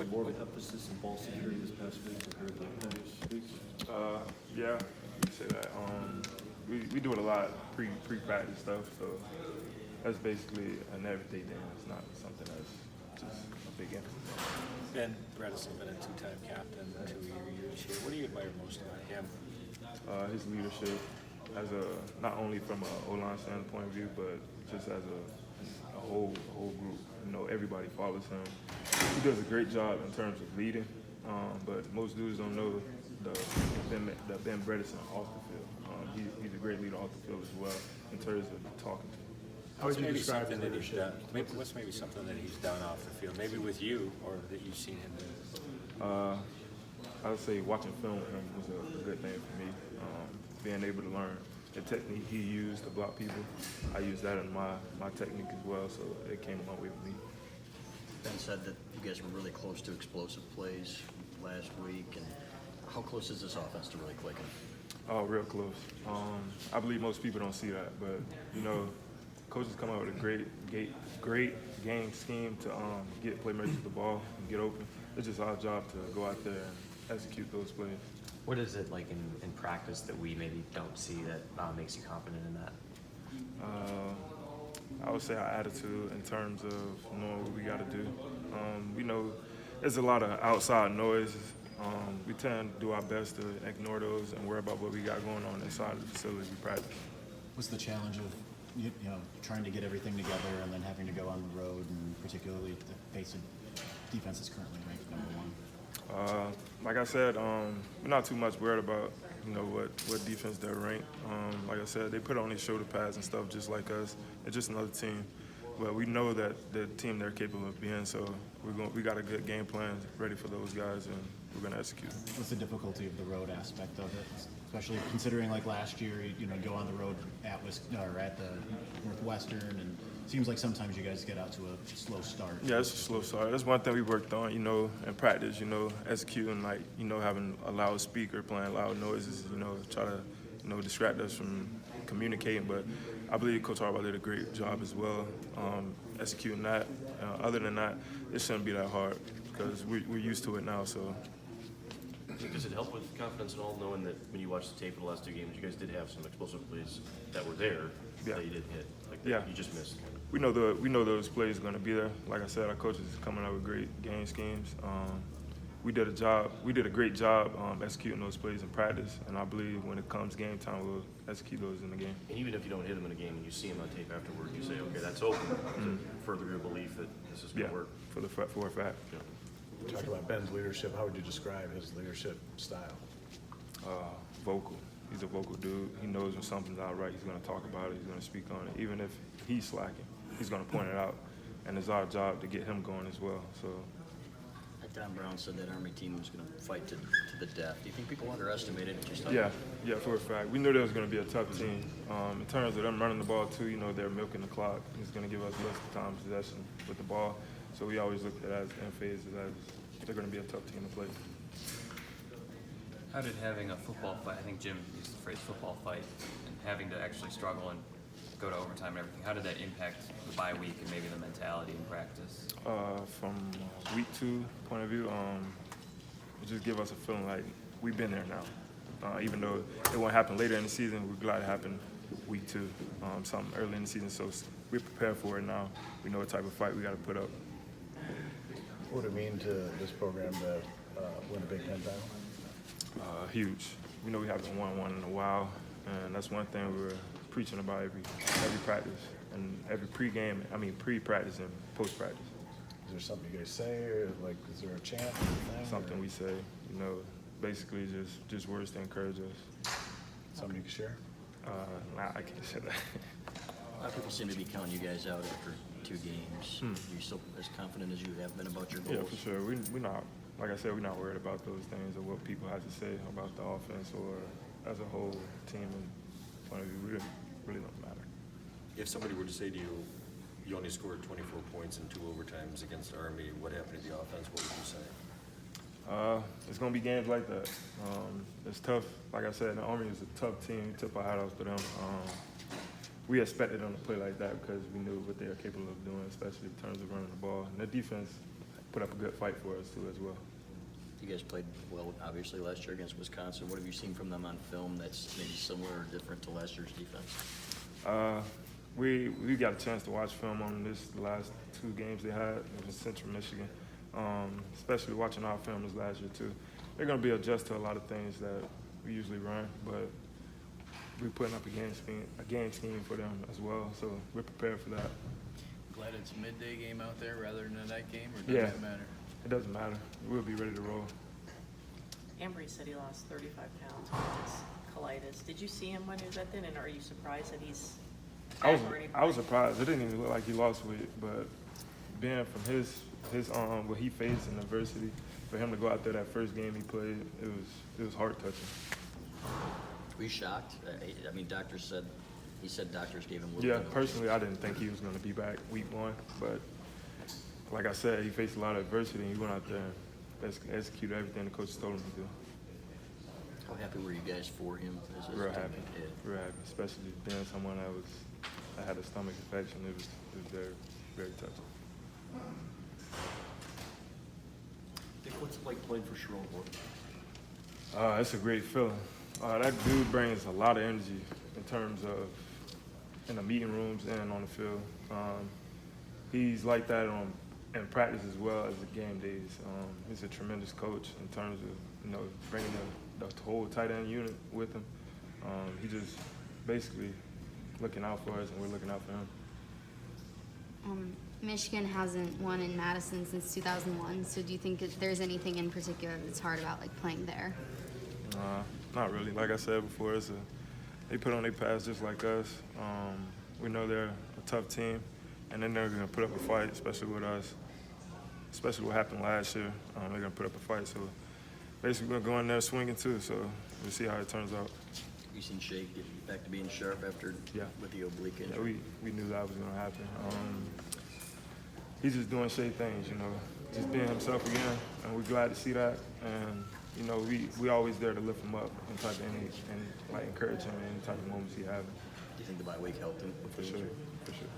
more of an emphasis in ball security this past week compared to previous weeks? Yeah, you can say that. We do it a lot pre-practice stuff, so that's basically an everyday thing. It's not something that's just a big emphasis. Ben Bredesen, been a two-time captain, 2 years here. What do you admire most about him? His leadership, not only from an O-line standpoint of view, but just as a whole group. You know, everybody follows him. He does a great job in terms of leading, but most dudes don't know the Ben Bredesen off the field. He's a great leader off the field as well in terms of talking to him. How would you describe his leadership? What's maybe something that he's done off the field, maybe with you, or that you've seen him do? I would say watching film with him was a good thing for me. Being able to learn the technique he used to block people, I use that in my technique as well, so it came a long way with me. Ben said that you guys were really close to explosive plays last week, and how close is this offense to really clicking? Oh, real close. I believe most people don't see that, but you know, coaches come out with a great game scheme to get playmakers the ball and get open. It's just our job to go out there and execute those plays. What is it like in practice that we maybe don't see that makes you confident in that? I would say our attitude in terms of knowing what we got to do. We know there's a lot of outside noise. We tend to do our best to ignore those and worry about what we got going on inside the facility we practice. What's the challenge of you know trying to get everything together and then having to go on the road, and particularly the pace of defense is currently ranked #1? Like I said, we're not too much worried about what defense they're ranked. Like I said, they put on their shoulder pads and stuff just like us. It's just another team. But we know that the team they're capable of being, so we got a good game plan ready for those guys, and we're going to execute. What's the difficulty of the road aspect of it, especially considering like last year, you know, go on the road at the Northwestern, and it seems like sometimes you guys get out to a slow start. Yeah, it's a slow start. That's one thing we worked on, in practice, executing, having a loud speaker, playing loud noises, try to, distract us from communicating. But I believe Coach Harbaugh did a great job as well executing that. Other than that, it shouldn't be that hard because we're used to it now. So. Does it help with confidence at all, knowing that when you watch the tape of the last 2 games, you guys did have some explosive plays that were there that you didn't hit, that you just missed? We know those plays are going to be there. Like I said, our coaches is coming up with great game schemes. We did a great job executing those plays in practice, and I believe when it comes game time, we'll execute those in the game. And even if you don't hit them in a game and you see them on tape afterward, you say, okay, that's open. Further your belief that this is going to work. For a fact. Yeah. You talk about Ben's leadership. How would you describe his leadership style? Vocal. He's a vocal dude. He knows when something's not right. He's going to talk about it. He's going to speak on it. Even if he's slacking, he's going to point it out. And it's our job to get him going as well. So. Tom Brown said that Army team was going to fight to the death. Do you think people underestimated it? Yeah, for a fact. We knew there was going to be a tough team. In terms of them running the ball too, they're milking the clock. He's going to give us less time possession with the ball. So we always looked at it in phases as they're going to be a tough team to play. How did having a football fight, I think Jim used the phrase football fight, and having to actually struggle and go to overtime and everything, how did that impact the bye week and maybe the mentality in practice? From week 2 point of view, it just give us a feeling like we've been there now. Even though it won't happen later in the season, we're glad it happened week 2, something early in the season. So we're prepared for it now. We know what type of fight we got to put up. What would it mean to this program to win a Big Ten title? Huge. We know we haven't won one in a while, and that's one thing we're preaching about every practice and every pre-practice and post-practice. Is there something you guys say, or is there a chant? Something we say, basically just words to encourage us. Something you can share? I can't say that. A lot of people seem to be counting you guys out after 2 games. Are you still as confident as you have been about your goals? Yeah, for sure. We're not, like I said, we're not worried about those things or what people have to say about the offense or as a whole team and point of view. Really don't matter. If somebody were to say to you, you only scored 24 points in 2 overtimes against Army, what happened to the offense, what would you say? It's going to be games like that. It's tough. Like I said, the Army is a tough team. We tip our hat off to them. We expected them to play like that because we knew what they are capable of doing, especially in terms of running the ball. And their defense put up a good fight for us too as well. You guys played well, obviously, last year against Wisconsin. What have you seen from them on film that's maybe similar or different to last year's defense? We got a chance to watch film on the last 2 games they had in Central Michigan, especially watching our film this last year too. They're going to be adjust to a lot of things that we usually run, but we're putting up a game scheme for them as well, so we're prepared for that. Glad it's a midday game out there rather than a night game, or does it matter? It doesn't matter. We'll be ready to roll. Ambry said he lost 35 pounds with his colitis. Did you see him when he was at then, and are you surprised that he's I was surprised. It didn't even look like he lost weight, but being from his what he faced in adversity, for him to go out there that first game he played, it was heart touching. Were you shocked? I mean, doctors said doctors gave him a little Yeah, bit of personally, I didn't think he was going to be back week 1, but like I said, he faced a lot of adversity, and he went out there and executed everything the coach told him to do. How happy were you guys for him? Real happy, real happy, especially being someone that had a stomach infection. It was very, very touching. Dick, what's it like playing for Sharon Horton? It's a great feeling. That dude brings a lot of energy in terms of in the meeting rooms and on the field. He's like that in practice as well as the game days. He's a tremendous coach in terms of bringing the whole tight end unit with him. He just basically looking out for us, and we're looking out for him. Michigan hasn't won in Madison since 2001, so do you think that there's anything in particular that's hard about like playing there? Not really. Like I said before, they put on their pads just like us. We know they're a tough team, and then they're going to put up a fight, especially with us. Especially what happened last year, they're going to put up a fight. So basically, we're going to go in there swinging too. So we'll see how it turns out. You seen Shea get back to being sharp after with the oblique injury? Yeah, we knew that was going to happen. He's just doing Shea things, just being himself again, and we're glad to see that. And we always there to lift him up and type of and like encourage him in any type of moments he has. Do you think the bye week helped him? For sure, for sure.